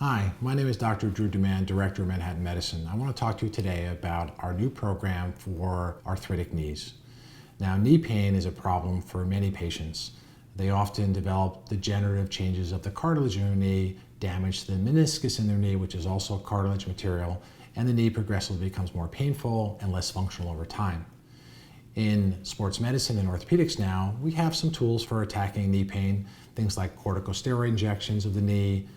Hi, my name is Dr. Drew DeMann, Director of Manhattan Medicine. I want to talk to you today about our new program for arthritic knees. Now, knee pain is a problem for many patients. They often develop degenerative changes of the cartilage in their knee, damage to the meniscus in their knee, which is also cartilage material, and the knee progressively becomes more painful and less functional over time. In sports medicine and orthopedics now, we have some tools for attacking knee pain, things like corticosteroid injections of the knee,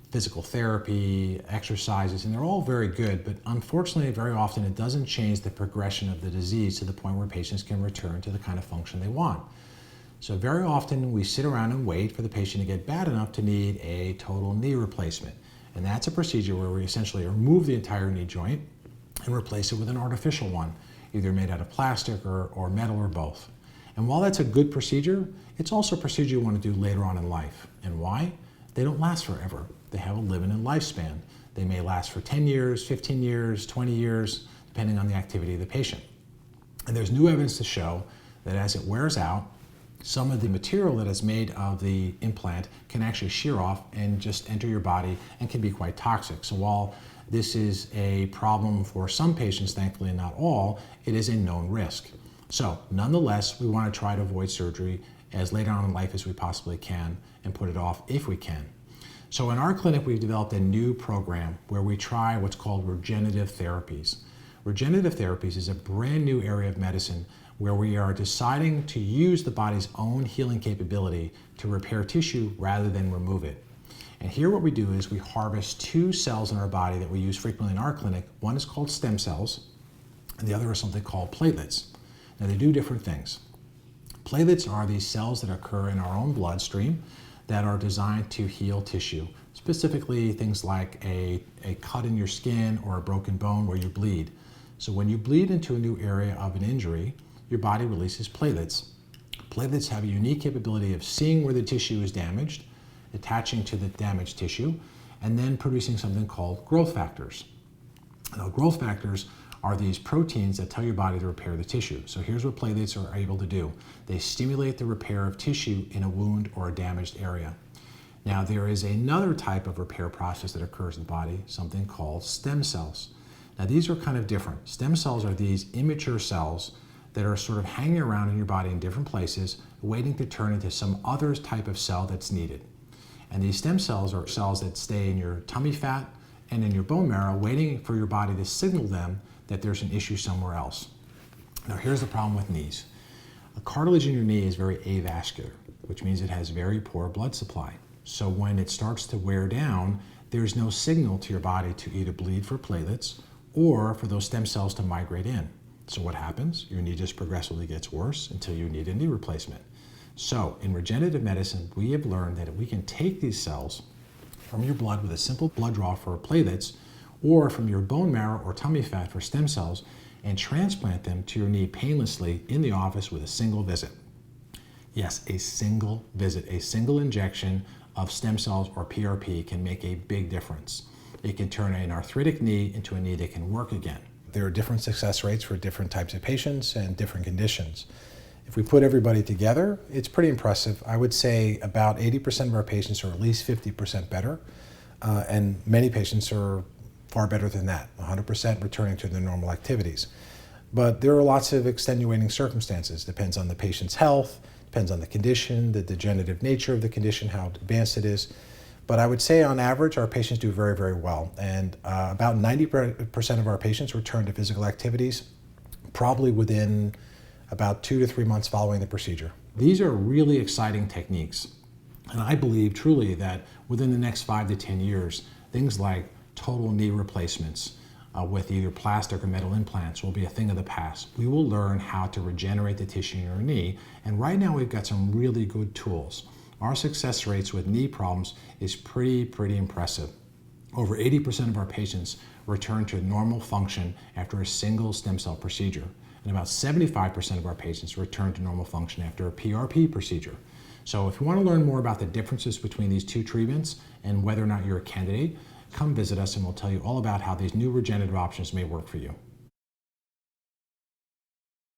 physical therapy, exercises, and they're all very good, but unfortunately, very often it doesn't change the progression of the disease to the point where patients can return to the kind of function they want. So very often we sit around and wait for the patient to get bad enough to need a total knee replacement. And that's a procedure where we essentially remove the entire knee joint and replace it with an artificial one, either made out of plastic or metal or both. And while that's a good procedure, it's also a procedure you want to do later on in life. And why? They don't last forever. They have a limited lifespan. They may last for 10 years, 15 years, 20 years, depending on the activity of the patient. And there's new evidence to show that as it wears out, some of the material that is made of the implant can actually shear off and just enter your body and can be quite toxic. So while this is a problem for some patients, thankfully not all, it is a known risk. So nonetheless, we want to try to avoid surgery as late on in life as we possibly can and put it off if we can. So in our clinic, we've developed a new program where we try what's called regenerative therapies. Regenerative therapies is a brand new area of medicine where we are deciding to use the body's own healing capability to repair tissue rather than remove it. And here what we do is we harvest two cells in our body that we use frequently in our clinic. One is called stem cells, and the other is something called platelets. Now they do different things. Platelets are these cells that occur in our own bloodstream that are designed to heal tissue, specifically things like a cut in your skin or a broken bone where you bleed. So when you bleed into a new area of an injury, your body releases platelets. Platelets have a unique capability of seeing where the tissue is damaged, attaching to the damaged tissue, and then producing something called growth factors. Now, growth factors are these proteins that tell your body to repair the tissue. So here's what platelets are able to do. They stimulate the repair of tissue in a wound or a damaged area. Now there is another type of repair process that occurs in the body, something called stem cells. Now these are kind of different. Stem cells are these immature cells that are sort of hanging around in your body in different places, waiting to turn into some other type of cell that's needed. And these stem cells are cells that stay in your tummy fat and in your bone marrow, waiting for your body to signal them that there's an issue somewhere else. Now here's the problem with knees. A cartilage in your knee is very avascular, which means it has very poor blood supply. So when it starts to wear down, there's no signal to your body to either bleed for platelets or for those stem cells to migrate in. So what happens? Your knee just progressively gets worse until you need a knee replacement. So in regenerative medicine, we have learned that if we can take these cells from your blood with a simple blood draw for platelets, or from your bone marrow or tummy fat for stem cells, and transplant them to your knee painlessly in the office with a single visit. Yes, a single visit, a single injection of stem cells or PRP can make a big difference. It can turn an arthritic knee into a knee that can work again. There are different success rates for different types of patients and different conditions. If we put everybody together, it's pretty impressive. I would say about 80% of our patients are at least 50% better, and many patients are far better than that, 100% returning to their normal activities. But there are lots of extenuating circumstances. Depends on the patient's health, depends on the condition, the degenerative nature of the condition, how advanced it is. But I would say on average, our patients do very, very well. And about 90% of our patients return to physical activities, probably within about 2 to 3 months following the procedure. These are really exciting techniques. And I believe truly that within the next 5 to 10 years, things like total knee replacements with either plastic or metal implants will be a thing of the past. We will learn how to regenerate the tissue in your knee, and right now we've got some really good tools. Our success rates with knee problems is pretty impressive. Over 80% of our patients return to normal function after a single stem cell procedure, and about 75% of our patients return to normal function after a PRP procedure. So if you want to learn more about the differences between these two treatments and whether or not you're a candidate, come visit us and we'll tell you all about how these new regenerative options may work for you.